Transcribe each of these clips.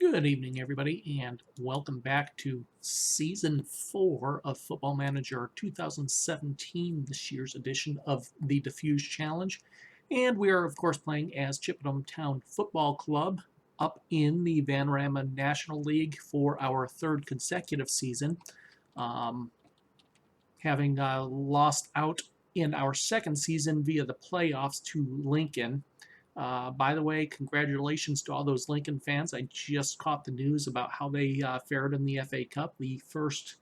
Good evening, everybody, and welcome back to Season 4 of Football Manager 2017, this year's edition of the Dafuge Challenge. And we are, of course, playing as Chippenham Town Football Club up in the Vanrama National League for our third consecutive season, having lost out in our second season via the playoffs to Lincoln. By the way, congratulations to all those Lincoln fans. I just caught the news about how they fared in the FA Cup. The first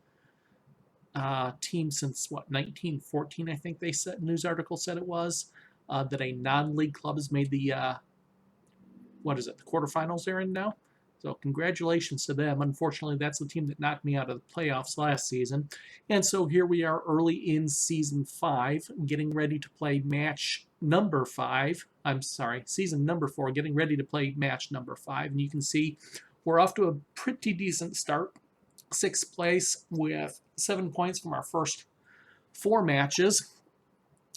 team since, 1914, I think they said, news article said it was, that a non-league club has made the, the quarterfinals they're in now. So congratulations to them. Unfortunately, that's the team that knocked me out of the playoffs last season. And so here we are early in Season 5, getting ready to play match number 5. I'm sorry, Season number 4, getting ready to play match number 5. And you can see we're off to a pretty decent start. 6th place with 7 points from our first 4 matches.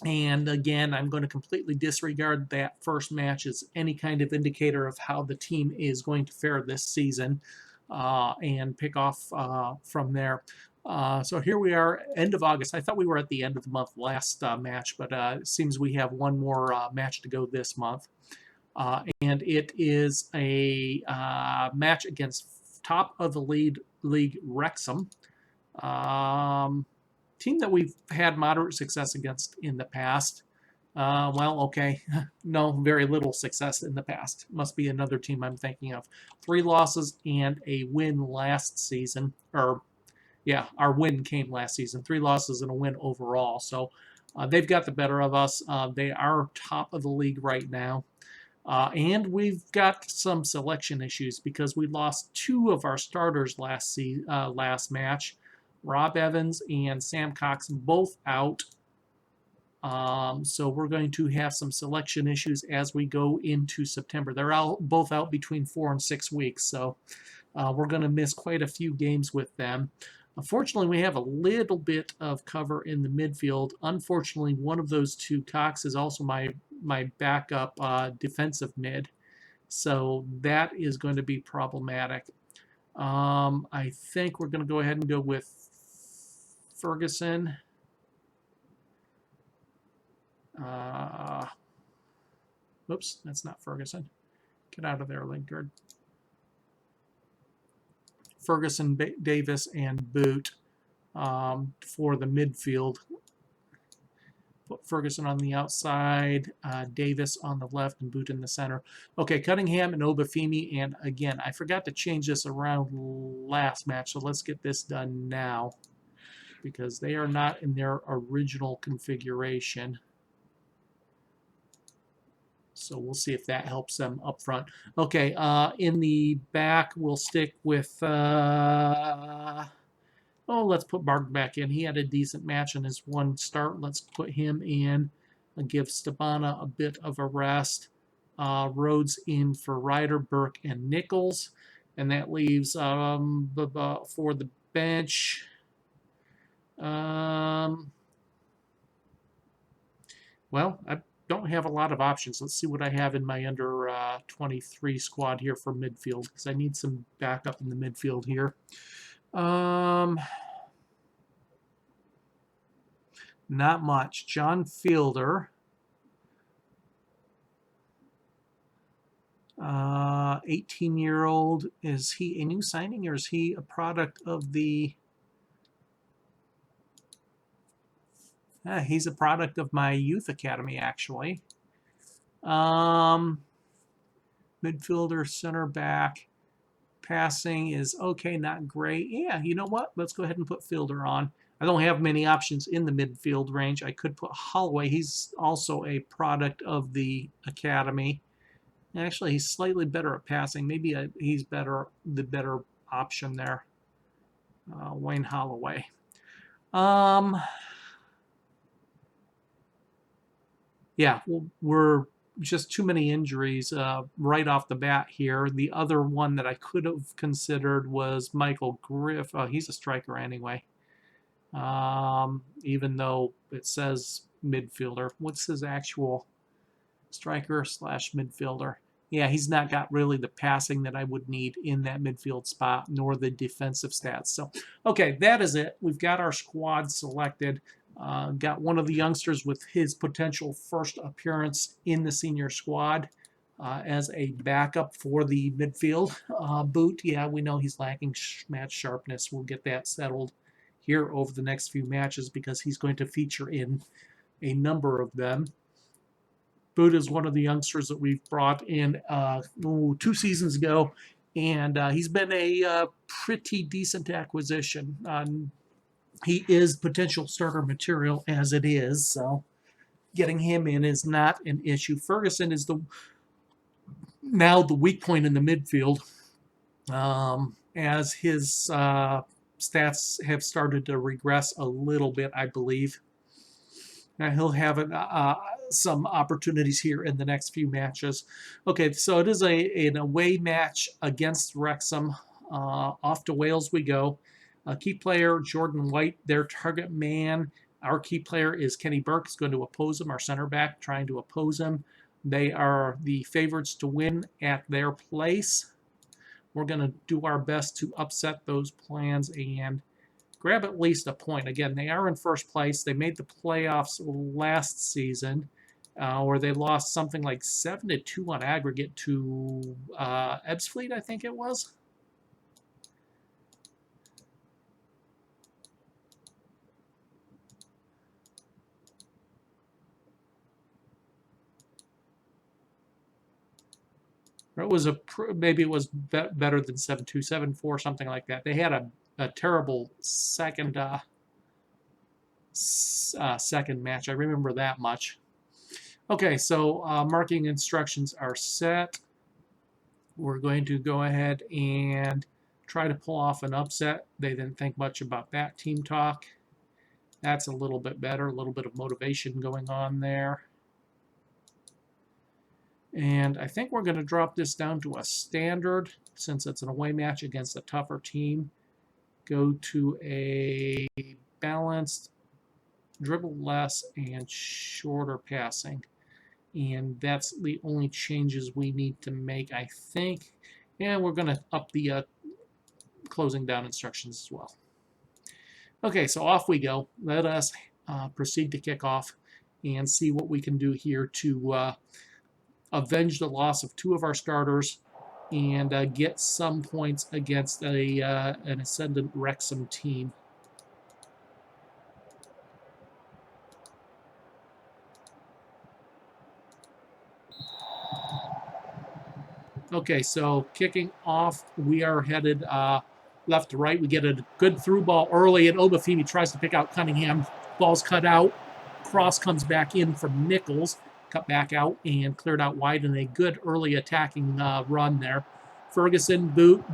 And again, I'm going to completely disregard that first match as any kind of indicator of how the team is going to fare this season and pick off from there. So here we are, end of August. I thought we were at the end of the month last match, but it seems we have one more match to go this month. And it is a match against top of the league Wrexham. Team that we've had moderate success against in the past. No, very little success in the past. Must be another team I'm thinking of. 3 losses and a win last season. Our win came last season. 3 losses and a win overall. So they've got the better of us. They are top of the league right now. And we've got some selection issues because we lost 2 of our starters last match. Rob Evans and Sam Cox both out. So we're going to have some selection issues as we go into September. They're both out between 4 and 6 weeks, so we're going to miss quite a few games with them. Unfortunately, we have a little bit of cover in the midfield. Unfortunately, one of those 2, Cox, is also my backup defensive mid, so that is going to be problematic. I think we're going to go ahead and go with Ferguson. Oops, that's not Ferguson. Get out of there, Lingard. Ferguson, Davis, and Boot for the midfield. Put Ferguson on the outside, Davis on the left, and Boot in the center. Okay, Cunningham and Obafemi. And again, I forgot to change this around last match, so let's get this done now, because they are not in their original configuration. So we'll see if that helps them up front. Okay, in the back, we'll stick with, let's put Barton back in. He had a decent match in his one start. Let's put him in and give Stabana a bit of a rest. Rhodes in for Ryder, Burke, and Nichols. And that leaves for the bench. Well, I don't have a lot of options. Let's see what I have in my under 23 squad here for midfield, because I need some backup in the midfield here. Not much. John Fielder. 18-year-old. Is he a new signing, or is he a product of the... he's a product of my youth academy, actually. Midfielder, center back. Passing is okay, not great. Yeah, you know what? Let's go ahead and put Fielder on. I don't have many options in the midfield range. I could put Holloway. He's also a product of the academy. Actually, he's slightly better at passing. Maybe he's the better option there. Wayne Holloway. Yeah, we're just too many injuries right off the bat here. The other one that I could have considered was Michael Griff. He's a striker anyway, even though it says midfielder. What's his actual striker / midfielder? Yeah, he's not got really the passing that I would need in that midfield spot, nor the defensive stats. So, okay, that is it. We've got our squad selected. Got one of the youngsters with his potential first appearance in the senior squad as a backup for the midfield. Boot, yeah, we know he's lacking match sharpness. We'll get that settled here over the next few matches because he's going to feature in a number of them. Boot is one of the youngsters that we've brought in 2 seasons ago, and he's been a pretty decent acquisition. He is potential starter material as it is, so getting him in is not an issue. Ferguson is now the weak point in the midfield, as his stats have started to regress a little bit, I believe. Now he'll have some opportunities here in the next few matches. Okay, so it is an away match against Wrexham. Off to Wales we go. Key player, Jordan White, their target man. Our key player is Kenny Burke, is going to oppose him, our center back, trying to oppose him. They are the favorites to win at their place. We're going to do our best to upset those plans and grab at least a point. Again, they are in first place. They made the playoffs last season, where they lost something like 7-2 on aggregate to Ebbsfleet, I think it was. Or it was maybe it was better than 7-2, 7-4, something like that. They had a terrible second match. I remember that much. Okay, so marking instructions are set. We're going to go ahead and try to pull off an upset. They didn't think much about that team talk. That's a little bit better, a little bit of motivation going on there. And I think we're going to drop this down to a standard since it's an away match against a tougher team. Go to a balanced, dribble less, and shorter passing. And that's the only changes we need to make, I think. And we're going to up the closing down instructions as well. Okay, so off we go. Let us proceed to kick off and see what we can do here to avenge the loss of 2 of our starters and get some points against an ascendant Wrexham team. Okay, so kicking off, we are headed left to right. We get a good through ball early, and Obafemi tries to pick out Cunningham. Ball's cut out. Cross comes back in from Nichols. Cut back out and cleared out wide in a good early attacking run there. Ferguson, boot,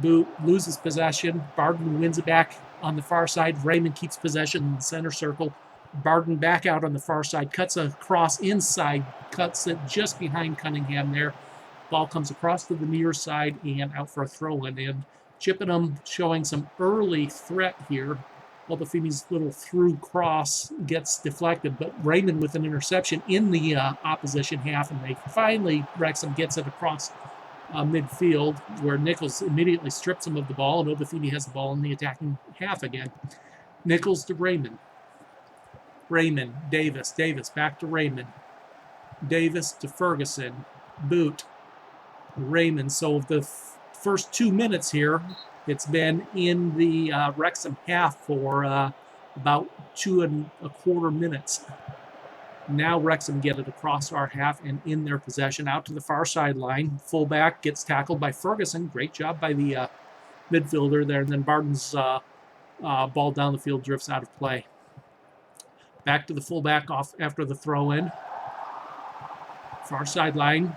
loses possession. Barden wins it back on the far side. Raymond keeps possession in the center circle. Barden back out on the far side, cuts a cross inside, cuts it just behind Cunningham there. Ball comes across to the near side and out for a throw-in. And Chippenham showing some early threat here. Obafemi's little through cross gets deflected, but Raymond with an interception in the opposition half, and they finally, Wrexham gets it across midfield, where Nichols immediately strips him of the ball, and Obafemi has the ball in the attacking half again. Nichols to Raymond. Raymond, Davis, back to Raymond. Davis to Ferguson. Boot. Raymond. So the first 2 minutes here, it's been in the Wrexham half for about 2.25 minutes. Now Wrexham get it across our half and in their possession, out to the far sideline. Fullback gets tackled by Ferguson. Great job by the midfielder there. And then Barden's ball down the field drifts out of play. Back to the fullback off after the throw-in. Far sideline.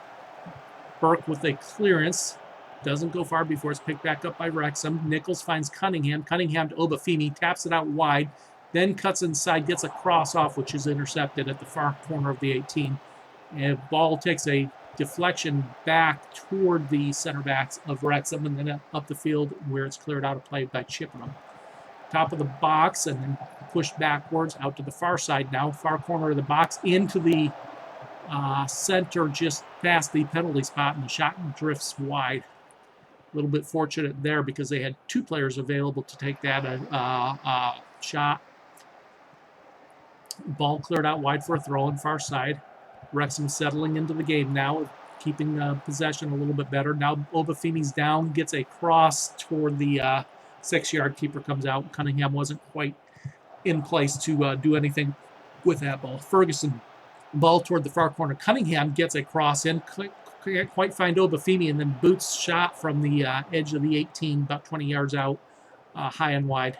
Burke with a clearance. Doesn't go far before it's picked back up by Wrexham. Nichols finds Cunningham. Cunningham to Obafemi. Taps it out wide. Then cuts inside. Gets a cross off, which is intercepted at the far corner of the 18. And ball takes a deflection back toward the center backs of Wrexham and then up the field where it's cleared out of play by Chippenham. Top of the box and then pushed backwards out to the far side now. Far corner of the box into the center just past the penalty spot, and the shot drifts wide. A little bit fortunate there because they had 2 players available to take that shot. Ball cleared out wide for a throw on far side. Wrexham settling into the game now, keeping possession a little bit better. Now Obafemi's down, gets a cross toward the 6-yard. Keeper comes out. Cunningham wasn't quite in place to do anything with that ball. Ferguson, ball toward the far corner. Cunningham gets a cross in, can't quite find Obafemi, and then boots shot from the edge of the 18, about 20 yards out, high and wide.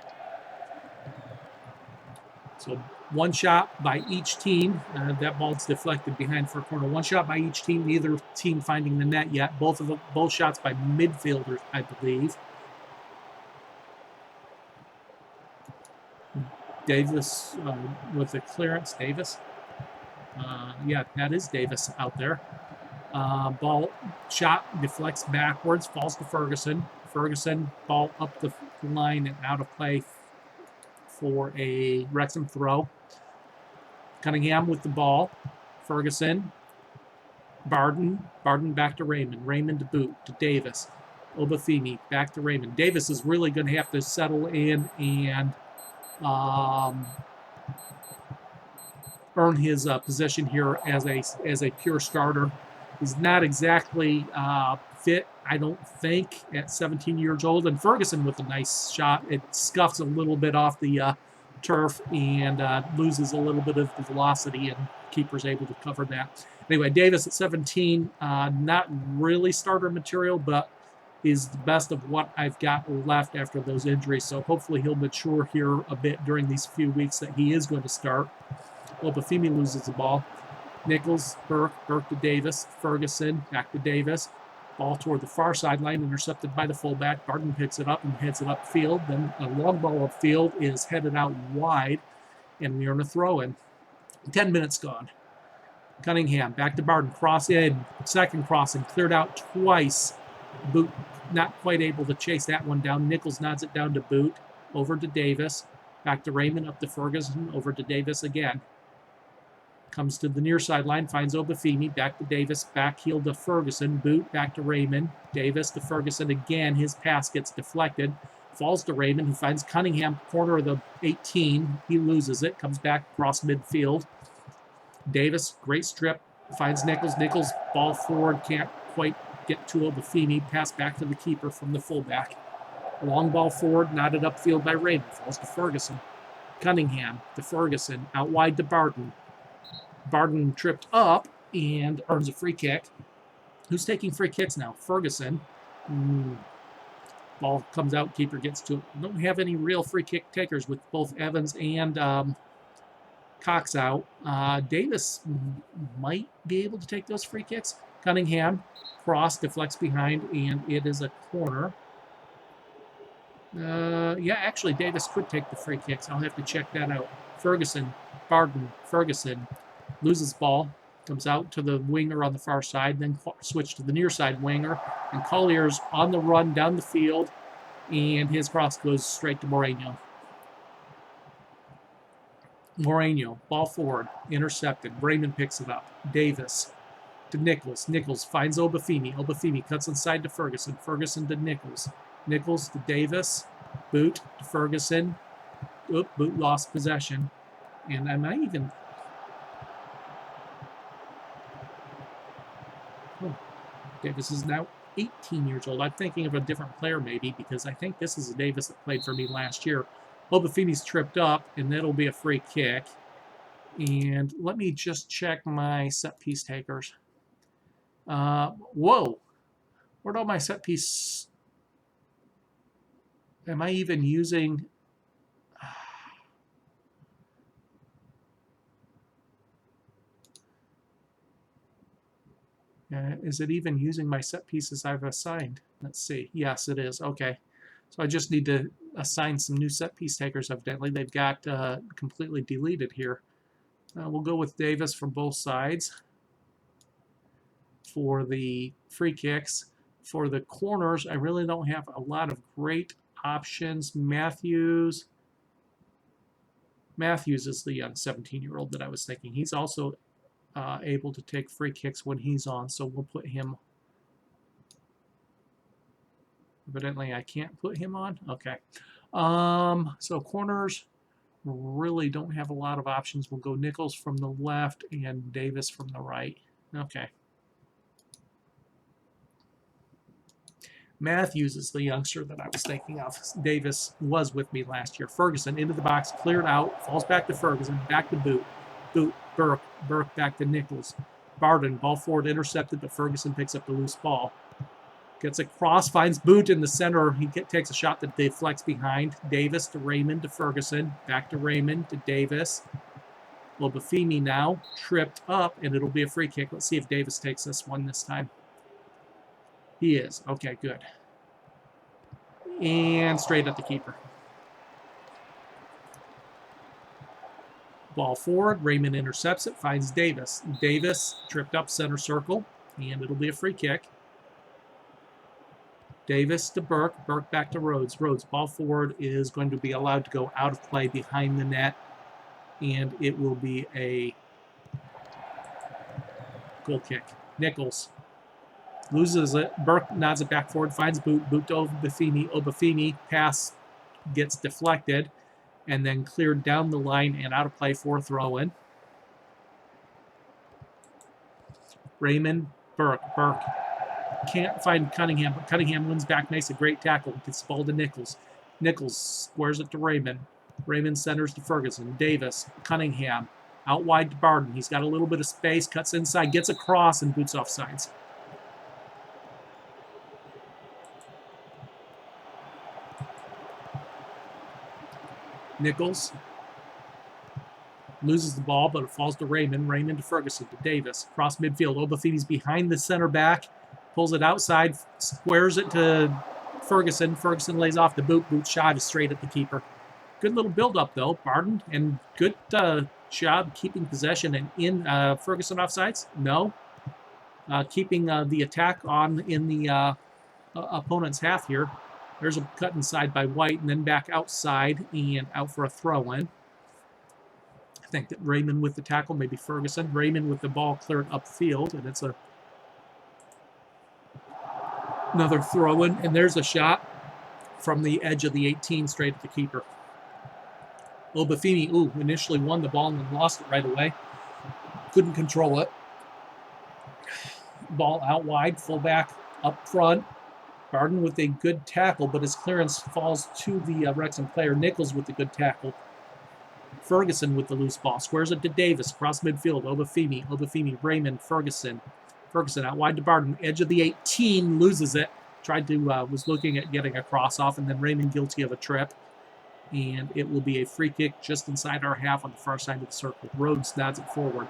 So 1 shot by each team. That ball's deflected behind far corner. 1 shot by each team. Neither team finding the net yet. Both shots by midfielders, I believe. Davis with the clearance. Davis. Yeah, that is Davis out there. Ball shot deflects backwards, falls to Ferguson. Ferguson, ball up the line and out of play for a Wrexham throw. Cunningham with the ball. Ferguson. Barden back to Raymond. Raymond to boot to Davis. Obafemi back to Raymond. Davis is really going to have to settle in and earn his position here as a pure starter. He's not exactly fit, I don't think, at 17 years old. And Ferguson with a nice shot. It scuffs a little bit off the turf and loses a little bit of the velocity, and keeper's able to cover that. Anyway, Davis at 17, not really starter material, but is the best of what I've got left after those injuries. So hopefully he'll mature here a bit during these few weeks that he is going to start. Obafemi loses the ball. Nichols, Burke to Davis, Ferguson, back to Davis. Ball toward the far sideline, intercepted by the fullback. Barden picks it up and heads it upfield. Then a long ball upfield is headed out wide, and we earn a throw-in. 10 minutes gone. Cunningham, back to Barden, cross in, second crossing, cleared out twice. Boot not quite able to chase that one down. Nichols nods it down to Boot, over to Davis, back to Raymond, up to Ferguson, over to Davis again. Comes to the near sideline, finds Obafemi, back to Davis, back heel to Ferguson, Boot, back to Raymond, Davis to Ferguson again. His pass gets deflected, falls to Raymond, who finds Cunningham, corner of the 18. He loses it, comes back across midfield. Davis, great strip, finds Nichols. Nichols, ball forward, can't quite get to Obafemi, pass back to the keeper from the fullback. Long ball forward, knotted upfield by Raymond, falls to Ferguson. Cunningham to Ferguson, out wide to Barden. Barden tripped up and earns a free kick. Who's taking free kicks now? Ferguson. Ball comes out, keeper gets to it. Don't have any real free kick takers with both Evans and Cox out. Davis might be able to take those free kicks. Cunningham, cross, deflects behind, and it is a corner. Yeah, actually, Davis could take the free kicks. I'll have to check that out. Ferguson, Barden, Ferguson loses ball, comes out to the winger on the far side, then switch to the near side winger, and Collier's on the run down the field, and his cross goes straight to Moreno. Moreno, ball forward, intercepted. Raymond picks it up. Davis to Nichols. Nichols finds Obafemi. Obafemi cuts inside to Ferguson. Ferguson to Nichols. Nichols to Davis. Boot to Ferguson. Boot lost possession. And I might even... Davis is now 18 years old. I'm thinking of a different player maybe, because I think this is a Davis that played for me last year. Obafemi's tripped up, and that'll be a free kick. And let me just check my set-piece takers. Whoa! Where'd all my set-piece... Am I even using... Is it even using my set pieces I've assigned? Let's see. Yes, it is. Okay. So I just need to assign some new set piece takers, evidently. They've got completely deleted here. We'll go with Davis from both sides for the free kicks. For the corners, I really don't have a lot of great options. Matthews is the young 17-year-old that I was thinking. He's also able to take free kicks when he's on, so we'll put him. Evidently, I can't put him on. Okay. So corners really don't have a lot of options. We'll go Nichols from the left and Davis from the right. Okay. Matthews is the youngster that I was thinking of. Davis was with me last year. Ferguson into the box, cleared out, falls back to Ferguson, back to Boot. Boot, Burke back to Nichols. Barden, ball forward, intercepted, but Ferguson picks up the loose ball. Gets a cross, finds Boot in the center. He takes a shot that deflects behind. Davis to Raymond to Ferguson. Back to Raymond to Davis. Lobafemi now tripped up, and it'll be a free kick. Let's see if Davis takes this one this time. He is. Okay, good. And straight at the keeper. Ball forward. Raymond intercepts it, finds Davis. Davis tripped up center circle, and it'll be a free kick. Davis to Burke. Burke back to Rhodes. Rhodes, ball forward, is going to be allowed to go out of play behind the net, and it will be a goal kick. Nichols loses it. Burke nods it back forward, finds Boot. Boot to Obafemi. Obafemi pass gets deflected and then cleared down the line and out of play for a throw-in. Raymond, Burke. Burke can't find Cunningham, but Cunningham wins back, makes a great tackle, gets the ball to Nichols. Nichols squares it to Raymond. Raymond centers to Ferguson. Davis, Cunningham, out wide to Barden. He's got a little bit of space, cuts inside, gets across, and Boots off sides. Nichols loses the ball, but it falls to Raymond. Raymond to Ferguson, to Davis. Across midfield. Obafemi's behind the center back. Pulls it outside, squares it to Ferguson. Ferguson lays off the Boot. Boot's shot is straight at the keeper. Good little build-up, though, Barden. And good job keeping possession. And in Ferguson offsides? No. Keeping the attack on in the opponent's half here. There's a cut inside by White, and then back outside and out for a throw-in. I think that Raymond with the tackle, maybe Ferguson. Raymond with the ball cleared upfield, and it's another throw-in, and there's a shot from the edge of the 18 straight at the keeper. Obafemi, initially won the ball and then lost it right away. Couldn't control it. Ball out wide, fullback up front. Barden with a good tackle, but his clearance falls to the Wrexham player. Nichols with the good tackle. Ferguson with the loose ball. Squares it to Davis. Across midfield. Obafemi, Raymond, Ferguson. Ferguson out wide to Barden. Edge of the 18. Loses it. Tried to, was looking at getting a cross off, and then Raymond guilty of a trip. And it will be a free kick just inside our half on the far side of the circle. Rhodes nods it forward.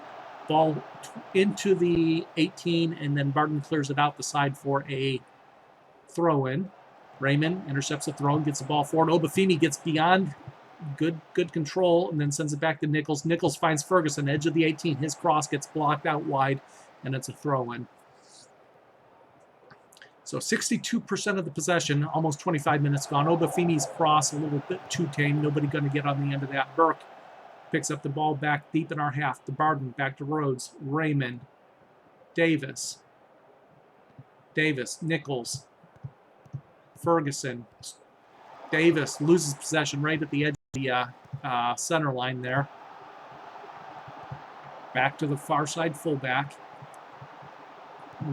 Ball into the 18, and then Barden clears it out the side for a throw-in. Raymond intercepts the throw and gets the ball forward. Obafemi gets beyond good control and then sends it back to Nichols. Nichols finds Ferguson, edge of the 18. His cross gets blocked out wide, and it's a throw-in. So 62% of the possession, almost 25 minutes gone. Obafemi's cross a little bit too tame. Nobody going to get on the end of that. Burke picks up the ball back deep in our half. To Barden, back to Rhodes. Raymond. Davis. Nichols. Ferguson. Davis loses possession right at the edge of the center line there. Back to the far side fullback.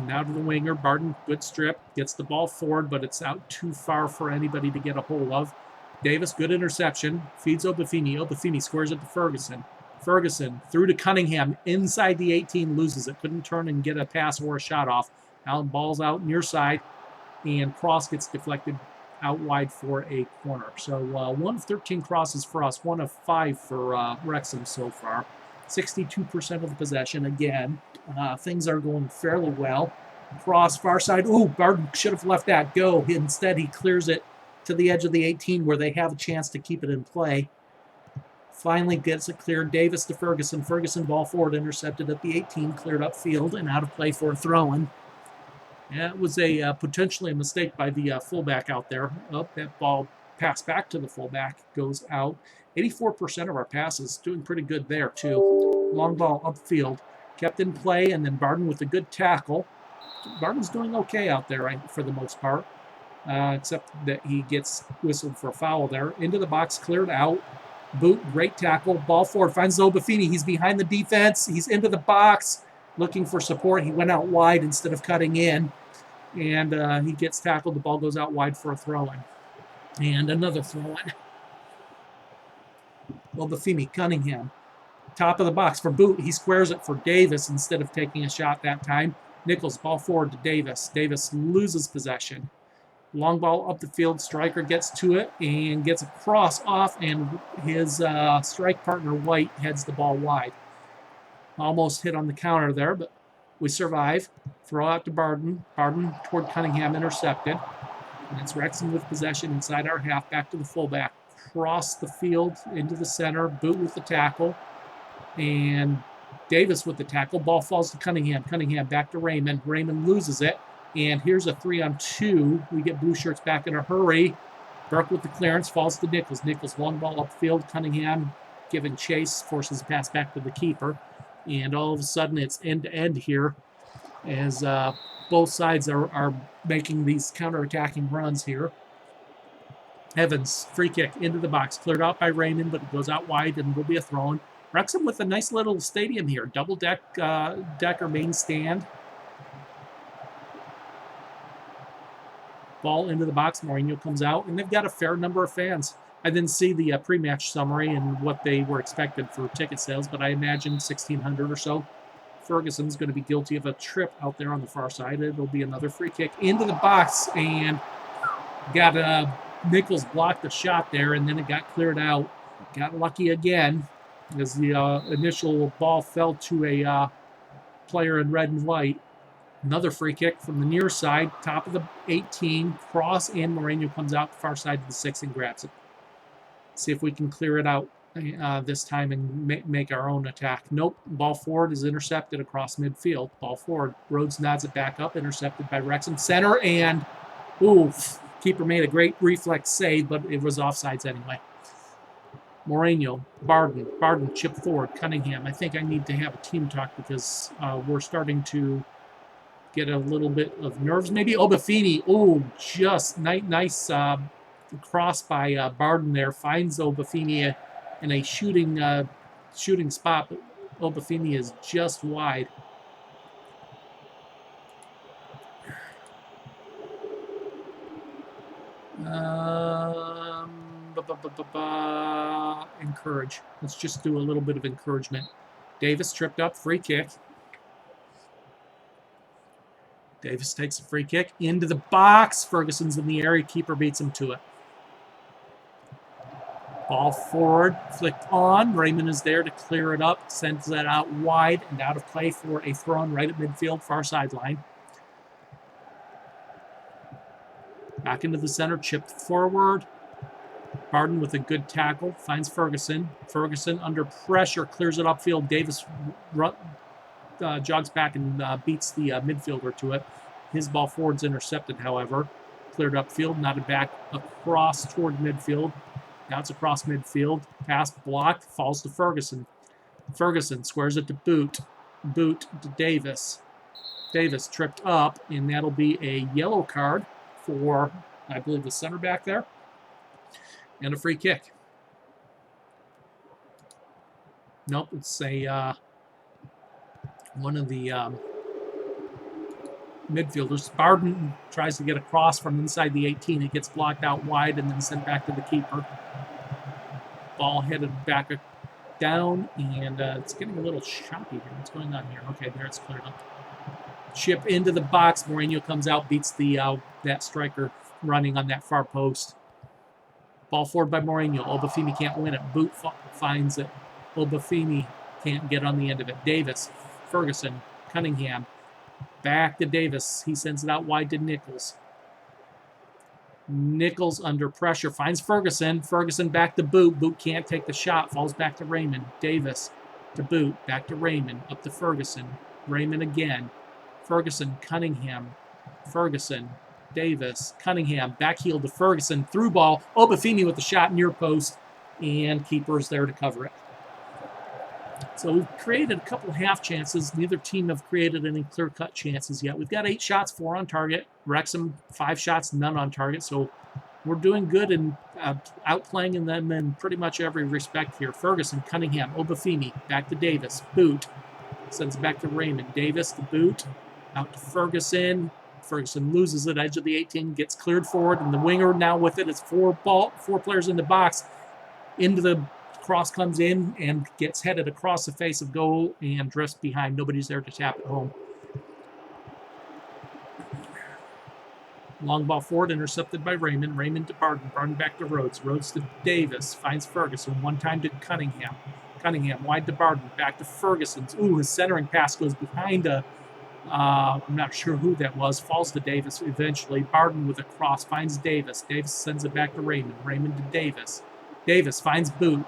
Now to the winger. Barden, good strip. Gets the ball forward, but it's out too far for anybody to get a hold of. Davis, good interception. Feeds Obafemi. Obafemi squares it to Ferguson. Ferguson through to Cunningham. Inside the 18, loses it. Couldn't turn and get a pass or a shot off. Now ball's out near side, and cross gets deflected out wide for a corner. So 1 of 13 crosses for us, 1 of 5 for Wrexham so far. 62% of the possession. Again, things are going fairly well. Cross, far side. Barden should have left that go. Instead, he clears it to the edge of the 18 where they have a chance to keep it in play. Finally gets it cleared. Davis to Ferguson. Ferguson ball forward, intercepted at the 18, cleared upfield and out of play for a throw-in. Yeah, it was a potentially a mistake by the fullback out there. That ball passed back to the fullback, goes out. 84% of our passes, doing pretty good there too. Long ball upfield. kept in play, and then Barden with a good tackle. Barden's doing okay out there, right, for the most part, except that he gets whistled for a foul there. Into the box, cleared out. Boot, great tackle. Ball forward, finds Obafemi. He's behind the defense. He's into the box, looking for support. He went out wide instead of cutting in, and he gets tackled. The ball goes out wide for a throw-in. And another throw-in. Obafemi, Cunningham. Top of the box for Boot. He squares it for Davis instead of taking a shot that time. Nichols, ball forward to Davis. Davis loses possession. Long ball up the field. Striker gets to it and gets a cross off, and his strike partner, White, heads the ball wide. Almost hit on the counter there, but we survive. Throw out to Barden. Barden toward Cunningham, intercepted. And it's Wrexham with possession inside our half, back to the fullback. Cross the field into the center. Boot with the tackle. And Davis with the tackle. Ball falls to Cunningham. Cunningham back to Raymond. Raymond loses it. And here's a 3-on-2. We get blue shirts back in a hurry. Burke with the clearance. Falls to Nichols. Nichols, long ball upfield. Cunningham giving chase. Forces the pass back to the keeper. And all of a sudden it's end-to-end here as both sides are making these counter-attacking runs here. Evans, free kick into the box. Cleared out by Raymond, but it goes out wide and will be a throw-in. Wrexham with a nice little stadium here. Double-decker main stand. Ball into the box. Mourinho comes out, and they've got a fair number of fans. I didn't see the pre-match summary and what they were expected for ticket sales, but I imagine 1,600 or so. Ferguson's going to be guilty of a trip out there on the far side. It'll be another free kick into the box, and got Nichols blocked the shot there, and then it got cleared out. Got lucky again as the initial ball fell to a player in red and white. Another free kick from the near side, top of the 18, cross, and Mourinho comes out the far side of the 6 and grabs it. See if we can clear it out this time and make our own attack. Nope, ball forward is intercepted across midfield. Ball forward, Rhodes nods it back up, intercepted by Wrexham. Center, and oof, keeper made a great reflex save, but it was offsides anyway. Mourinho, Barden, chip forward, Cunningham. I think I need to have a team talk because we're starting to get a little bit of nerves. Maybe Obafemi. Oh, just nice cross by Barden there. Finds Obafemi in a shooting spot, but Obafemi is just wide. Encourage. Let's just do a little bit of encouragement. Davis tripped up, free kick. Davis takes a free kick into the box. Ferguson's in the area. Keeper beats him to it. Ball forward, flicked on. Raymond is there to clear it up. Sends that out wide and out of play for a throw-in right at midfield, far sideline. Back into the center, chipped forward. Barden with a good tackle, finds Ferguson. Ferguson under pressure, clears it upfield. Davis jogs back and beats the midfielder to it. His ball forward's intercepted, however. Cleared upfield, knotted back across toward midfield. Now it's across midfield. Pass blocked, falls to Ferguson. Ferguson squares it to Boot. Boot to Davis. Davis tripped up, and that'll be a yellow card for, I believe, the center back there. And a free kick. Nope, it's a one of the midfielders. Barden tries to get across from inside the 18. It gets blocked out wide and then sent back to the keeper. Ball headed back down, and it's getting a little choppy here. What's going on here? Okay, there it's cleared up. Chip into the box. Mourinho comes out, beats the that striker running on that far post. Ball forward by Mourinho. Obafemi can't win it. Boot finds it. Obafemi can't get on the end of it. Davis, Ferguson, Cunningham. Back to Davis. He sends it out wide to Nichols. Nichols under pressure. Finds Ferguson. Ferguson back to Boot. Boot can't take the shot. Falls back to Raymond. Davis to Boot. Back to Raymond. Up to Ferguson. Raymond again. Ferguson, Cunningham. Ferguson, Davis, Cunningham, back heel to Ferguson, through ball, Obafemi with the shot near post, and keeper is there to cover it. So we've created a couple half chances. Neither team have created any clear-cut chances yet. We've got 8 shots, 4 on target. Wrexham, 5 shots, none on target. So we're doing good in outplaying them in pretty much every respect here. Ferguson, Cunningham, Obafemi, back to Davis. Boot. Sends it back to Raymond. Davis, the boot. Out to Ferguson. Ferguson loses it, edge of the 18, gets cleared forward, and the winger now with it. It's 4 players in the box. Into the cross comes in and gets headed across the face of goal and drifts behind. Nobody's there to tap it home. Long ball forward, intercepted by Raymond. Raymond to Barden. Barden back to Rhodes. Rhodes to Davis. Finds Ferguson. One time to Cunningham. Cunningham wide to Barden. Back to Ferguson. Ooh, his centering pass goes behind a... I'm not sure who that was. Falls to Davis eventually. Barden with a cross finds Davis. Davis sends it back to Raymond. Raymond to Davis. Davis finds Boot.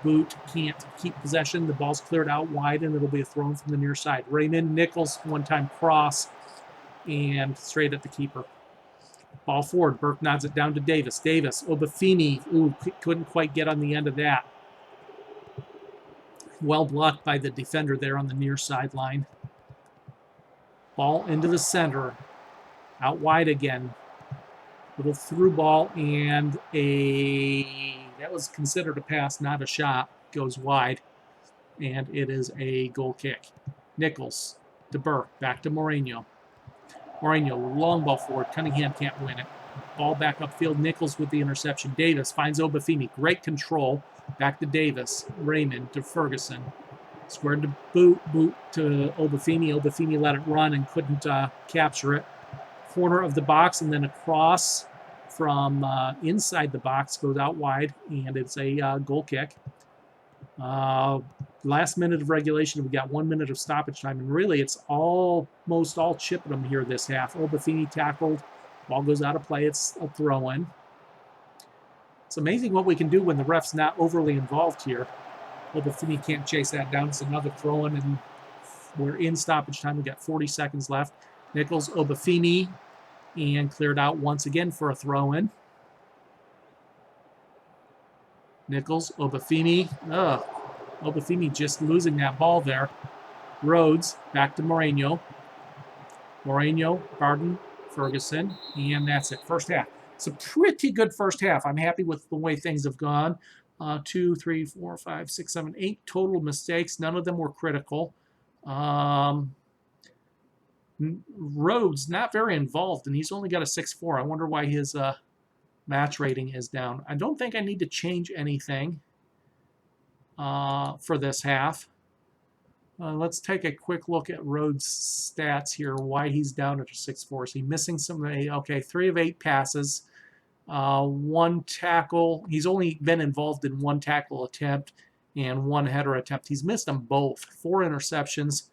Boot can't keep possession. The ball's cleared out wide, and it'll be a throw from the near side. Raymond, Nichols, one-time cross, and straight at the keeper. Ball forward. Burke nods it down to Davis. Davis, Obafemi. Ooh, couldn't quite get on the end of that. Well blocked by the defender there on the near sideline. Ball into the center. Out wide again. Little through ball, and that was considered a pass, not a shot. Goes wide, and it is a goal kick. Nichols to Burke. Back to Moreno. Moreno, long ball forward. Cunningham can't win it. Ball back upfield. Nichols with the interception. Davis finds Obafemi. Great control. Back to Davis. Raymond to Ferguson. Squared to Boot. Boot to Obafemi. Obafemi let it run and couldn't capture it. Corner of the box, and then across from inside the box, goes out wide, and it's a goal kick. Last minute of regulation, we got 1 minute of stoppage time, and really it's almost all Chippenham here this half. Obafemi tackled, ball goes out of play, it's a throw-in. It's amazing what we can do when the ref's not overly involved here. Obafemi can't chase that down, it's another throw-in, and we're in stoppage time. We got 40 seconds left. Nichols, Obafemi, and cleared out once again for a throw-in. Nichols, Obafemi. Obafemi just losing that ball there. Rhodes, back to Moreno. Moreno, Barden, Ferguson, and that's it. First half. It's a pretty good first half. I'm happy with the way things have gone. 2, 3, 4, 5, 6, 7, 8 total mistakes. None of them were critical. Rhodes not very involved, and he's only got a 6.4. I wonder why his match rating is down. I don't think I need to change anything for this half. Let's take a quick look at Rhodes' stats here, why he's down at a 6.4. Is he missing some? Okay, 3 of 8 passes, 1 tackle. He's only been involved in 1 tackle attempt and 1 header attempt. He's missed them both. 4 interceptions.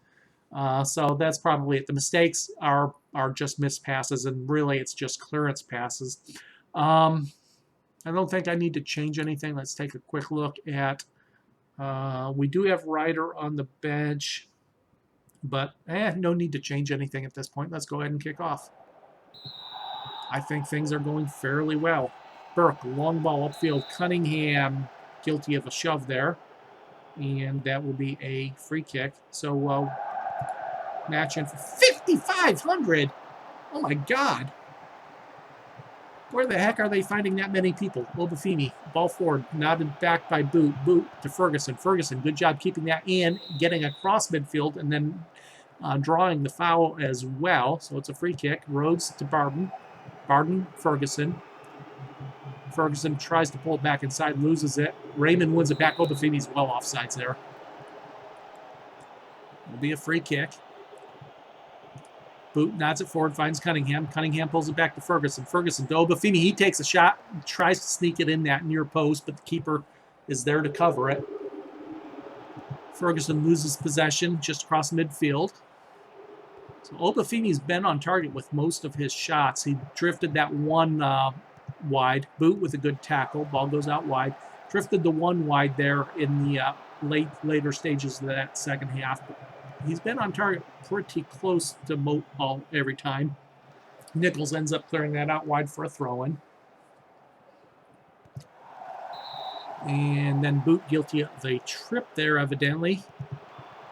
So that's probably it. The mistakes are just missed passes, and really it's just clearance passes. I don't think I need to change anything. Let's take a quick look at, we do have Ryder on the bench, but no need to change anything at this point. Let's go ahead and kick off. I think things are going fairly well. Burke, long ball upfield. Cunningham, guilty of a shove there, and that will be a free kick. So match in for 5,500. Oh my God. Where the heck are they finding that many people? Obafemi, ball forward, nodded back by Boot. Boot to Ferguson. Ferguson, good job keeping that in, getting across midfield, and then drawing the foul as well. So it's a free kick. Rhodes to Barden. Barden, Ferguson. Ferguson tries to pull it back inside, loses it. Raymond wins it back. Obafemi's well offsides there. It'll be a free kick. Boot nods it forward, finds Cunningham. Cunningham pulls it back to Ferguson. Ferguson to Obafemi. He takes a shot, tries to sneak it in that near post, but the keeper is there to cover it. Ferguson loses possession just across midfield. So Obafemi's been on target with most of his shots. He drifted that one wide. Boot with a good tackle. Ball goes out wide. Drifted the one wide there in the later stages of that second half. He's been on target pretty close to moat ball every time. Nichols ends up clearing that out wide for a throw-in. And then Boot guilty of a trip there, evidently.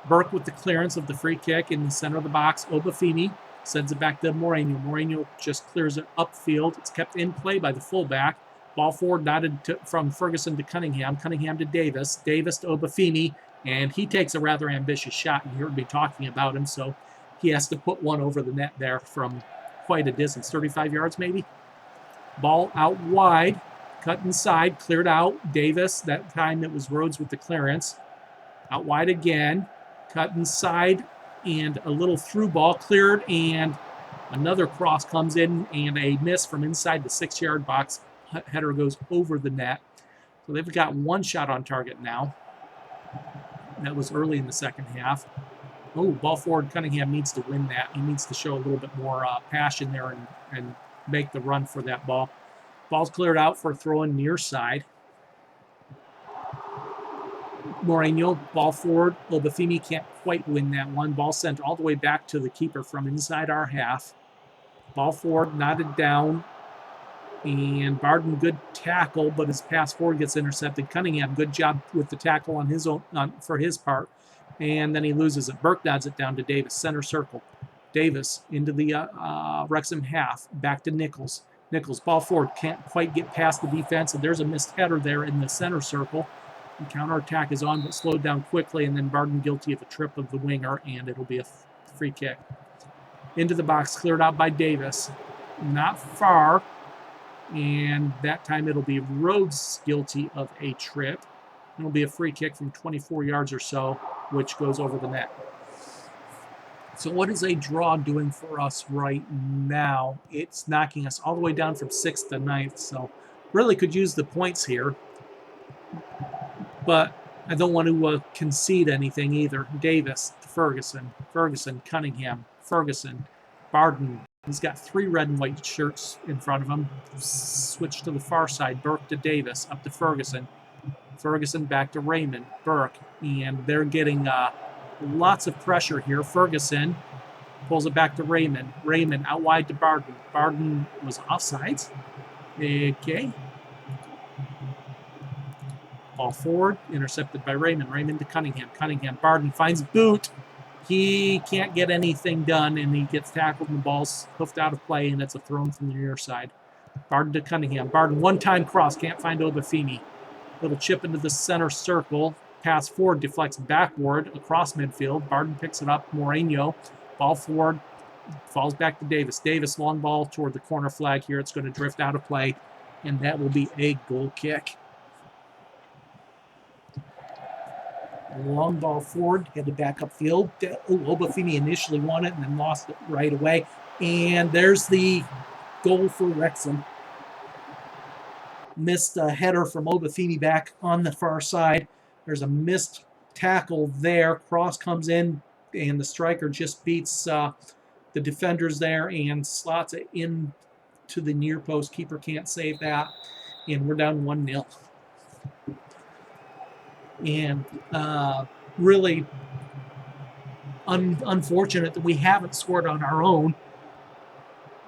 Burke with the clearance of the free kick in the center of the box. Obafemi sends it back to Moreno. Moreno just clears it upfield. It's kept in play by the fullback. Ball forward nodded from Ferguson to Cunningham. Cunningham to Davis. Davis to Obafemi. And he takes a rather ambitious shot. You heard me talking about him, so he has to put one over the net there from quite a distance, 35 yards maybe. Ball out wide, cut inside, cleared out. Davis, that time it was Rhodes with the clearance. Out wide again, cut inside, and a little through ball cleared, and another cross comes in, and a miss from inside the 6-yard box. Header goes over the net. So they've got one shot on target now. That was early in the second half. Oh, ball forward. Cunningham needs to win that. He needs to show a little bit more passion there and make the run for that ball. Ball's cleared out for a throw in near side. Moreno, ball forward. Obafemi can't quite win that one. Ball sent all the way back to the keeper from inside our half. Ball forward, knotted down. And Barden, good tackle, but his pass forward gets intercepted. Cunningham, good job with the tackle on his own for his part. And then he loses it. Burke nods it down to Davis, center circle. Davis into the Wrexham half, back to Nichols. Nichols, ball forward, can't quite get past the defense, and there's a missed header there in the center circle. The counterattack is on, but slowed down quickly, and then Barden guilty of a trip of the winger, and it'll be a free kick. Into the box, cleared out by Davis. Not far, and that time it'll be Rhodes guilty of a trip. It'll be a free kick from 24 yards or so, which goes over the net. So what is a draw doing for us right now? It's knocking us all the way down from 6th to 9th, so really could use the points here. But I don't want to concede anything either. Davis to Ferguson. Ferguson, Cunningham. Ferguson, Barden. He's got 3 red and white shirts in front of him. Switch to the far side. Burke to Davis. Up to Ferguson. Ferguson back to Raymond. Burke. And they're getting lots of pressure here. Ferguson pulls it back to Raymond. Raymond out wide to Barden. Barden was offsides. Okay. Ball forward, intercepted by Raymond. Raymond to Cunningham. Cunningham. Barden finds Boot. He can't get anything done, and he gets tackled, and the ball's hoofed out of play, and it's a throw from the near side. Barden to Cunningham. Barden, one-time cross. Can't find Obafemi. Little chip into the center circle. Pass forward, deflects backward across midfield. Barden picks it up. Moreno. Ball forward. Falls back to Davis. Davis, long ball toward the corner flag here. It's going to drift out of play, and that will be a goal kick. Long ball forward, headed back upfield. Obafemi initially won it and then lost it right away. And there's the goal for Wrexham. Missed a header from Obafemi back on the far side. There's a missed tackle there. Cross comes in, and the striker just beats the defenders there and slots it in to the near post. Keeper can't save that, and we're down 1-0. And really unfortunate that we haven't scored on our own.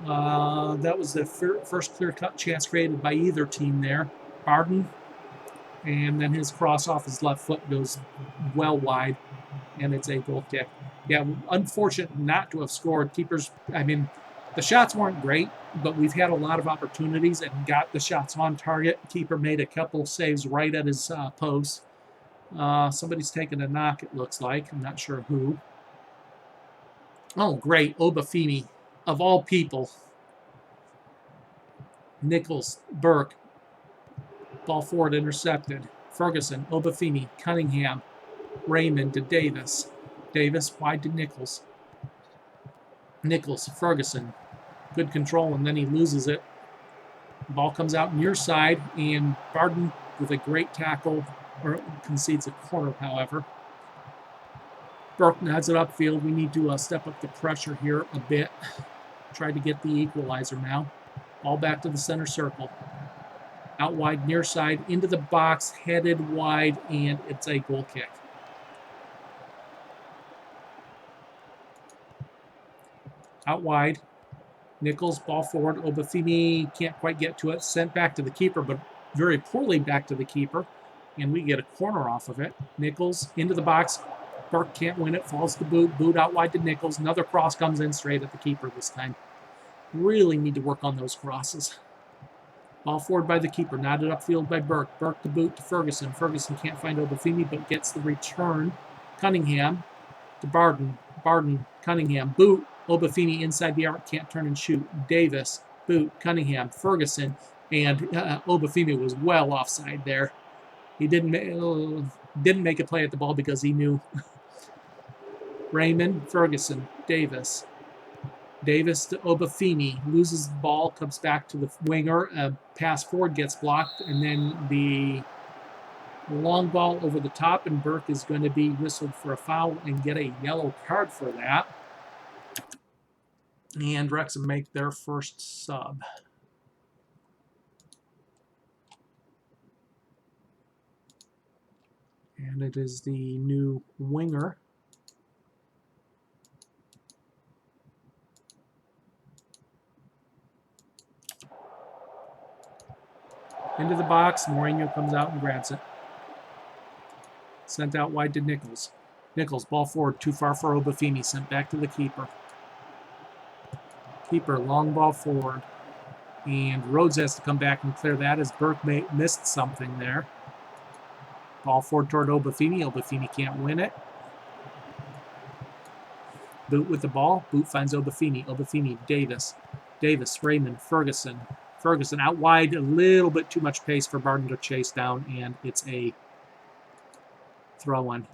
That was the first clear-cut chance created by either team there. Barden, and then his cross off his left foot goes well wide, and it's a goal kick. Yeah, unfortunate not to have scored. Keepers, I mean, the shots weren't great, but we've had a lot of opportunities and got the shots on target. Keeper made a couple saves right at his post. Somebody's taking a knock, it looks like. I'm not sure who. Oh, great. Obafemi, of all people. Nichols, Burke. Ball forward intercepted. Ferguson, Obafemi, Cunningham, Raymond to Davis. Davis wide to Nichols. Nichols, Ferguson. Good control, and then he loses it. Ball comes out near side, and Barden with a great tackle, or concedes a corner, however. Burke nods it upfield. We need to step up the pressure here a bit. Try to get the equalizer now. Ball back to the center circle. Out wide, near side, into the box, headed wide, and it's a goal kick. Out wide. Nichols, ball forward. Obafemi can't quite get to it. Sent back to the keeper, but very poorly back to the keeper. and we get a corner off of it. Nichols into the box. Burke can't win it, falls to Boot. Boot out wide to Nichols. Another cross comes in straight at the keeper this time. Really need to work on those crosses. Ball forward by the keeper, nodded upfield by Burke. Burke to Boot to Ferguson. Ferguson can't find Obafemi, but gets the return. Cunningham to Barden. Barden, Cunningham, Boot. Obafemi inside the arc, can't turn and shoot. Davis, Boot, Cunningham, Ferguson, and Obafemi was well offside there. He didn't make a play at the ball because he knew. Raymond, Ferguson, Davis. Davis to Obafemi, loses the ball, comes back to the winger. Pass forward gets blocked, and then the long ball over the top, and Burke is going to be whistled for a foul and get a yellow card for that. And Wrexham make their first sub. And it is the new winger. Into the box, Mourinho comes out and grabs it. Sent out wide to Nichols. Nichols, ball forward, too far for Obafemi, sent back to the keeper. Keeper, long ball forward. And Rhodes has to come back and clear that as Burke missed something there. Ball forward toward Obafemi. Obafemi can't win it. Boot with the ball. Boot finds Obafemi. Obafemi, Davis. Davis, Raymond, Ferguson. Ferguson out wide, a little bit too much pace for Barden to chase down, and it's a throw-in.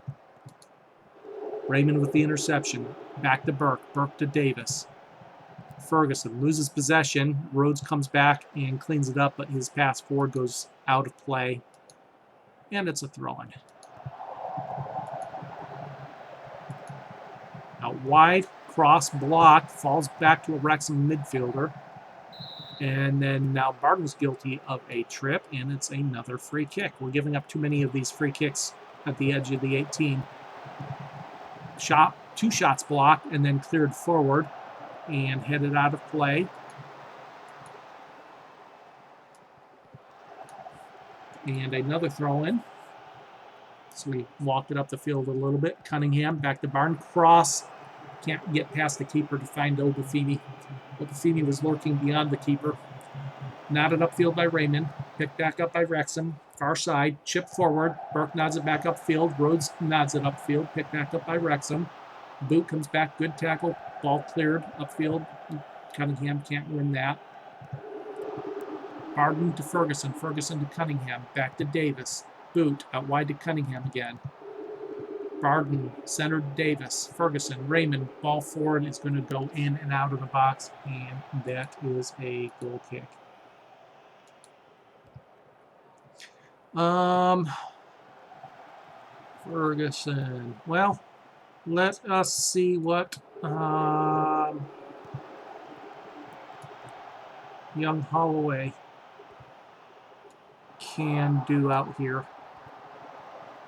Raymond with the interception. Back to Burke. Burke to Davis. Ferguson loses possession. Rhodes comes back and cleans it up, but his pass forward goes out of play. And it's a throw-in. Out wide, cross, blocked, falls back to a Wrexham midfielder. And then now Barden's guilty of a trip, and it's another free kick. We're giving up too many of these free kicks at the edge of the 18. Two shots blocked, and then cleared forward and headed out of play. And another throw-in. So we walked it up the field a little bit. Cunningham back to Barden. Cross. Can't get past the keeper to find Obafemi. Obafemi was lurking beyond the keeper. Nodded upfield by Raymond. Picked back up by Wrexham. Far side. Chip forward. Burke nods it back upfield. Rhodes nods it upfield. Picked back up by Wrexham. Boot comes back. Good tackle. Ball cleared upfield. Cunningham can't win that. Barden to Ferguson. Ferguson to Cunningham. Back to Davis. Boot out wide to Cunningham again. Barden, center to Davis. Ferguson, Raymond, ball forward is going to go in and out of the box, and that is a goal kick. Ferguson. Well, let us see what young Holloway can do out here.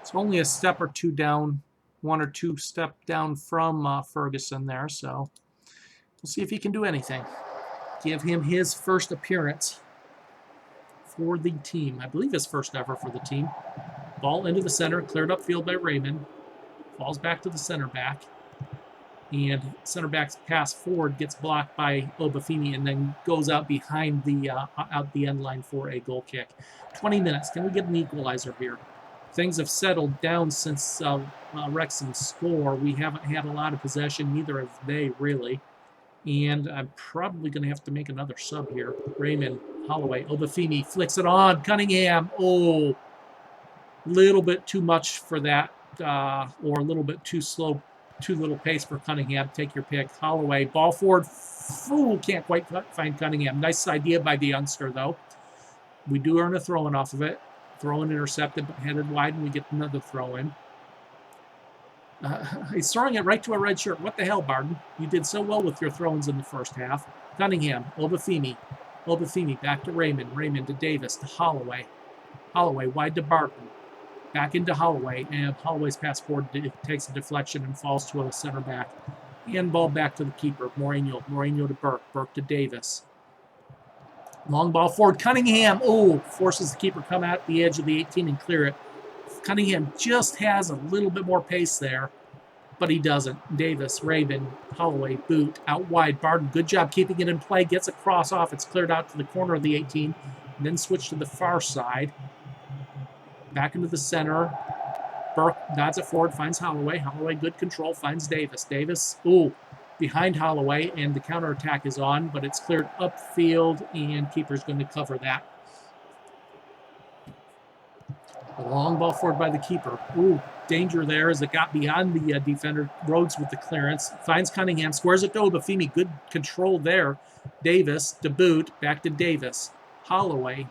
It's only a step or two down, one or two step down from Ferguson there, so we'll see if he can do anything. Give him his first appearance for the team. I believe his first ever for the team. Ball into the center, cleared upfield by Raymond. Falls back to the center back. And center back's pass forward gets blocked by Obafemi and then goes out behind the out the end line for a goal kick. 20 minutes. Can we get an equalizer here? Things have settled down since Wrexham's score. We haven't had a lot of possession, neither have they really. And I'm probably going to have to make another sub here. Raymond, Holloway, Obafemi flicks it on. Cunningham, oh, little bit too much for that, or a little bit too slow, too little pace for Cunningham. Take your pick. Holloway, ball forward. Ooh, can't quite find Cunningham. Nice idea by the youngster, though. We do earn a throw-in off of it. Throw-in intercepted, but headed wide, and we get another throw-in. He's throwing it right to a red shirt. What the hell, Barden? You did so well with your throw-ins in the first half. Cunningham, Obafemi. Obafemi back to Raymond. Raymond to Davis, to Holloway. Holloway wide to Barden. Back into Holloway, and Holloway's pass forward takes a deflection and falls to a center back. And ball back to the keeper, Mourinho. Mourinho to Burke. Burke to Davis. Long ball forward. Cunningham, oh, forces the keeper come out the edge of the 18 and clear it. Cunningham just has a little bit more pace there, but he doesn't. Davis, Raven, Holloway, boot, out wide. Barden, good job keeping it in play. Gets a cross off. It's cleared out to the corner of the 18. And then switch to the far side. Back into the center. Burke nods it forward, finds Holloway. Holloway, good control, finds Davis. Davis, behind Holloway, and the counterattack is on, but it's cleared upfield, and keeper's going to cover that. A long ball forward by the keeper. Danger there as it got beyond the defender. Rhodes with the clearance. Finds Cunningham. Squares it to Obafemi. Good control there. Davis to boot. Back to Davis. Holloway.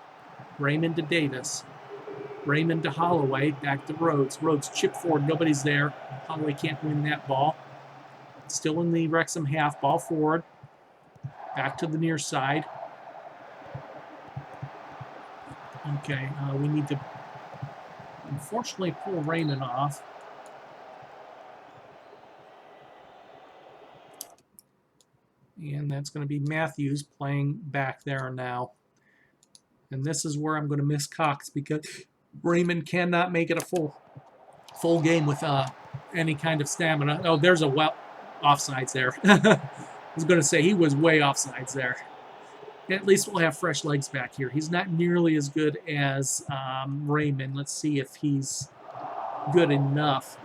Raymond to Davis. Raymond to Holloway. Back to Rhodes. Rhodes chip forward. Nobody's there. Holloway can't win that ball. Still in the Wrexham half. Ball forward. Back to the near side. Okay, we need to unfortunately pull Raymond off. And that's going to be Matthews playing back there now. And this is where I'm going to miss Cox because Raymond cannot make it a full game with any kind of stamina. Oh, there's a offsides there. I was going to say he was way offsides there. At least we'll have fresh legs back here. He's not nearly as good as Raymond. Let's see if he's good enough.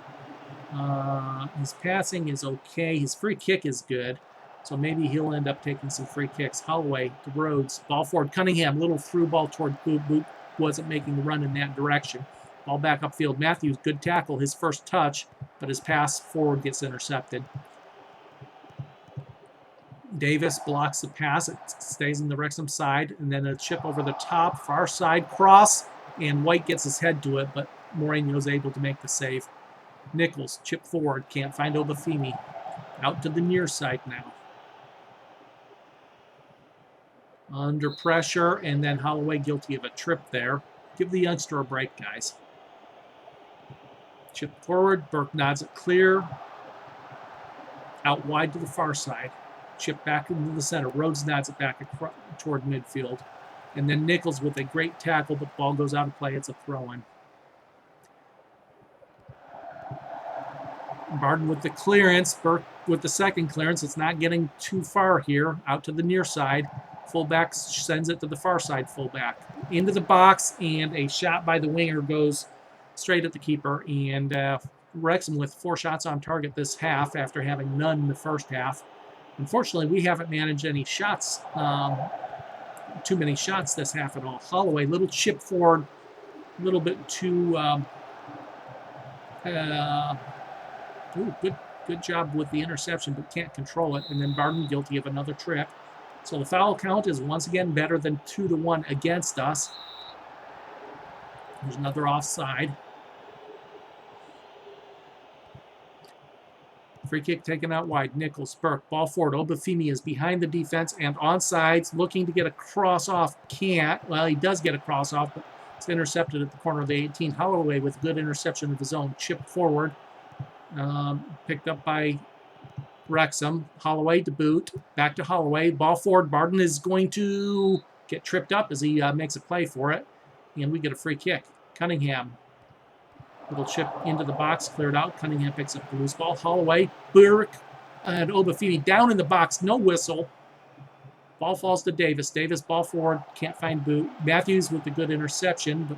His passing is okay. His free kick is good. So maybe he'll end up taking some free kicks. Holloway to Rhodes. Ball forward. Cunningham. Little through ball toward Boot. Boot wasn't making the run in that direction. Ball back upfield. Matthews, good tackle. His first touch, but his pass forward gets intercepted. Davis blocks the pass. It stays in the Wrexham side. And then a chip over the top. Far side cross. And White gets his head to it, but Moreno's able to make the save. Nichols, chip forward. Can't find Obafemi. Out to the near side now. Under pressure. And then Holloway guilty of a trip there. Give the youngster a break, guys. Chip forward. Burke nods it clear. Out wide to the far side. Chip back into the center. Rhodes nods it back toward midfield. And then Nichols with a great tackle, but ball goes out of play. It's a throw-in. Barden with the clearance. Burke with the second clearance. It's not getting too far here. Out to the near side. Fullback sends it to the far side fullback. Into the box, and a shot by the winger goes straight at the keeper. And Wrexham with 4 shots on target this half after having none in the first half. Unfortunately, we haven't managed any shots, too many shots this half at all. Holloway, little chip forward, a little bit too, good job with the interception, but can't control it. And then Barden guilty of another trip. So the foul count is once again better than 2-1 against us. There's another offside. Free kick taken out wide. Nichols, Burke, ball forward. Obafemi is behind the defense and onside, looking to get a cross off. Can't. Well, he does get a cross off, but it's intercepted at the corner of the 18. Holloway with good interception of his own. Chip forward. Picked up by Wrexham. Holloway to boot. Back to Holloway. Ball forward. Barden is going to get tripped up as he makes a play for it. And we get a free kick. Cunningham. Little chip into the box, cleared out. Cunningham picks up the loose ball. Holloway, Burke, and Obafemi down in the box. No whistle. Ball falls to Davis. Davis, ball forward. Can't find Boot. Matthews with a good interception, but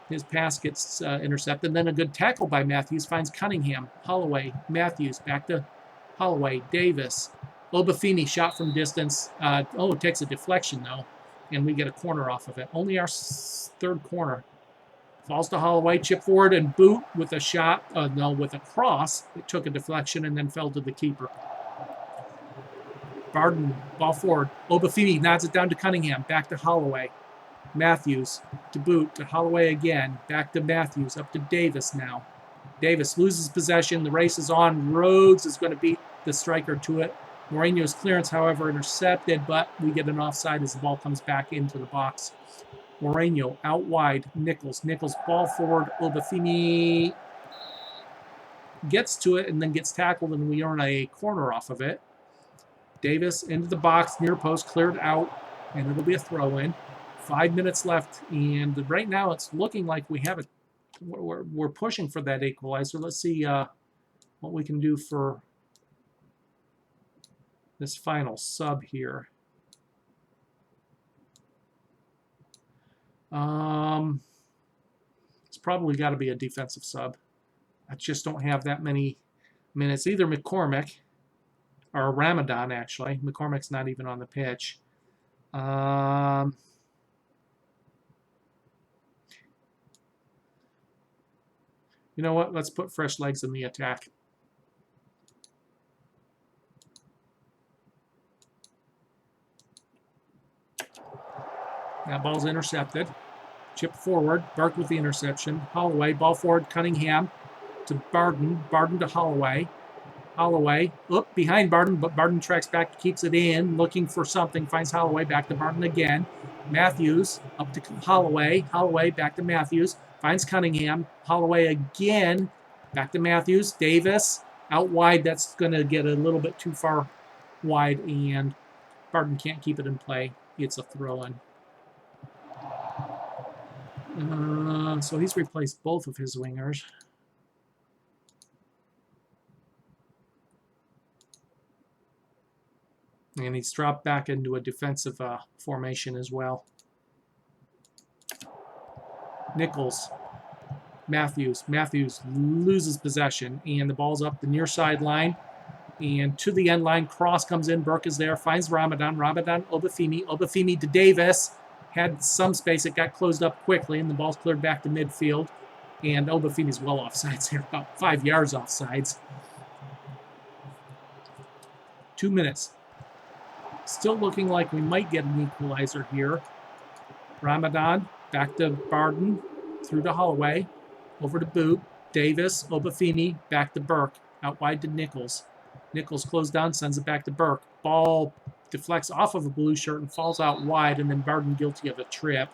his pass gets intercepted. And then a good tackle by Matthews finds Cunningham. Holloway, Matthews, back to Holloway. Davis. Obafemi, shot from distance. It takes a deflection, though, and we get a corner off of it. Only our third corner. Falls to Holloway, chip forward, and Boot with a shot, with a cross. It took a deflection and then fell to the keeper. Barden, ball forward. Obafemi nods it down to Cunningham, back to Holloway. Matthews to Boot, to Holloway again, back to Matthews, up to Davis now. Davis loses possession, the race is on. Rhodes is going to beat the striker to it. Moreno's clearance, however, intercepted, but we get an offside as the ball comes back into the box. Moreno out wide. Nichols. Nichols ball forward. Obafemi gets to it and then gets tackled, and we earn a corner off of it. Davis into the box, near post, cleared out, and it'll be a throw-in. 5 minutes left, and right now it's looking like we have a we're pushing for that equalizer. Let's see what we can do for this final sub here. It's probably got to be a defensive sub. I just don't have that many. I mean, it's either McCormick or Ramadan, actually. McCormick's not even on the pitch. You know what? Let's put fresh legs in the attack. That ball's intercepted. Chip forward. Burke with the interception. Holloway. Ball forward. Cunningham to Barden. Barden to Holloway. Holloway. Oop, behind Barden, but Barden tracks back, keeps it in, looking for something. Finds Holloway. Back to Barden again. Matthews up to Holloway. Holloway back to Matthews. Finds Cunningham. Holloway again. Back to Matthews. Davis. Out wide. That's going to get a little bit too far wide, and Barden can't keep it in play. It's a throw-in. So he's replaced both of his wingers. And he's dropped back into a defensive formation as well. Nichols. Matthews. Matthews loses possession, and the ball's up the near sideline. And to the end line, cross comes in. Burke is there, finds Ramadan. Ramadan, Obafemi. Obafemi to Davis. Had some space. It got closed up quickly, and the ball's cleared back to midfield. And Obafemi's well offsides here, about 5 yards offsides. 2 minutes. Still looking like we might get an equalizer here. Ramadan, back to Barden, through to Holloway, over to Boot, Davis, Obafemi, back to Burke, out wide to Nichols. Nichols closed down, sends it back to Burke. Ball deflects off of a blue shirt and falls out wide, and then Barden guilty of a trip.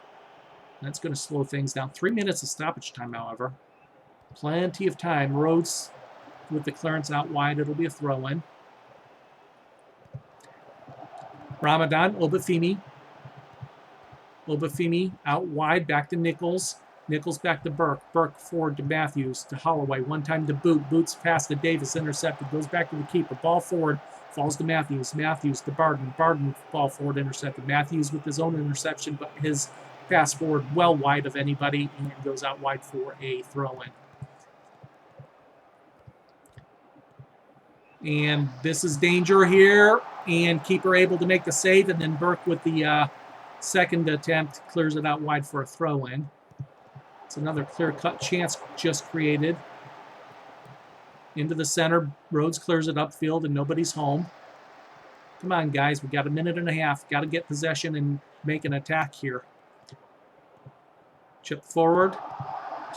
That's going to slow things down. 3 minutes of stoppage time, however. Plenty of time. Rhodes with the clearance out wide. It'll be a throw-in. Ramadan, Obafemi. Obafemi out wide, back to Nichols. Nichols back to Burke. Burke forward to Matthews, to Holloway. One time to Boot. Boot's pass to Davis, intercepted. Goes back to the keeper. Ball forward, falls to Matthews. Matthews to Barden. Barden, ball forward, intercepted. Matthews with his own interception, but his pass forward well wide of anybody, and goes out wide for a throw-in. And this is danger here, and keeper able to make the save, and then Burke with the second attempt clears it out wide for a throw-in. It's another clear-cut chance just created. Into the center, Rhodes clears it upfield, and nobody's home. Come on, guys, we got a minute and a half. Got to get possession and make an attack here. Chip forward,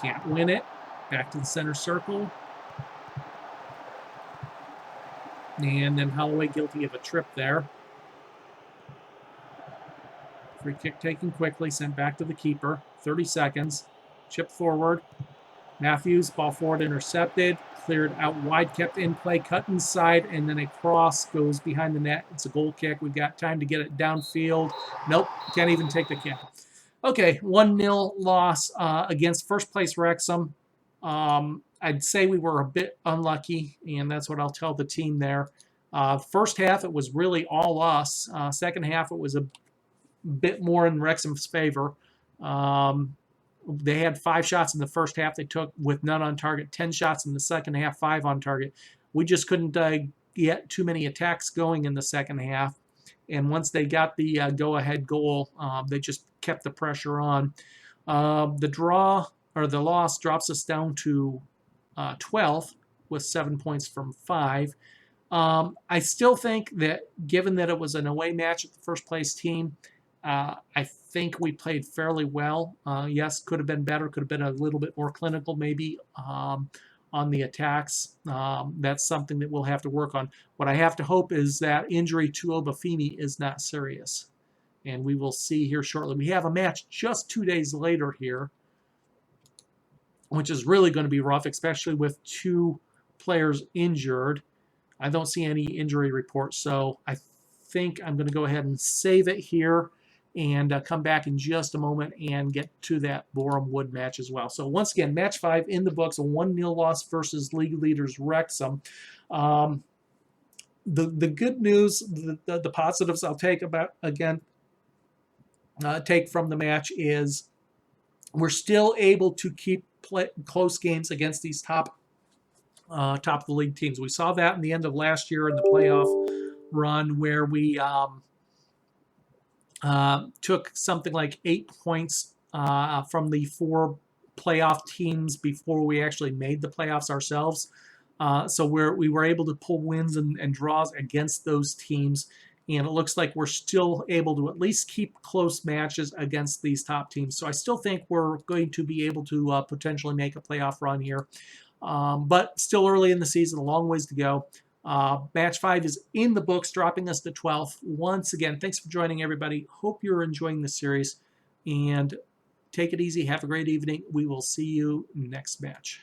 can't win it. Back to the center circle. And then Holloway guilty of a trip there. Free kick taken quickly, sent back to the keeper. 30 seconds. Chip forward. Matthews, ball forward, intercepted. Cleared out wide, kept in play, cut inside, and then a cross goes behind the net. It's a goal kick. We've got time to get it downfield. Nope, can't even take the kick. Okay, 1-0 loss against first place Wrexham. I'd say we were a bit unlucky, and that's what I'll tell the team there. First half, it was really all us. Second half, it was a bit more in Wrexham's favor. They had 5 shots in the first half. They took with none on target. 10 shots in the second half, 5 on target. We just couldn't get too many attacks going in the second half. And once they got the go-ahead goal, they just kept the pressure on. The draw or the loss drops us down to 12th with 7 points from 5. I still think that given that it was an away match at the first place team, I think we played fairly well. Yes, could have been better, could have been a little bit more clinical maybe on the attacks. That's something that we'll have to work on. What I have to hope is that injury to Obafemi is not serious. And we will see here shortly. We have a match just 2 days later here, which is really going to be rough, especially with 2 players injured. I don't see any injury reports, so I think I'm going to go ahead and save it here. and come back in just a moment and get to that Boreham Wood match as well. So once again, match 5 in the books, a 1-0 loss versus league leaders Wrexham. The good news, the positives I'll take take from the match is we're still able to keep close games against these top of the league teams. We saw that in the end of last year in the playoff run, where we took something like 8 points from the 4 playoff teams before we actually made the playoffs ourselves. So we were able to pull wins and draws against those teams, and it looks like we're still able to at least keep close matches against these top teams. So I still think we're going to be able to potentially make a playoff run here, but still early in the season, a long ways to go. Match 5 is in the books, dropping us to 12th. Once again, thanks for joining, everybody. Hope you're enjoying the series, and take it easy. Have a great evening. We will see you next match.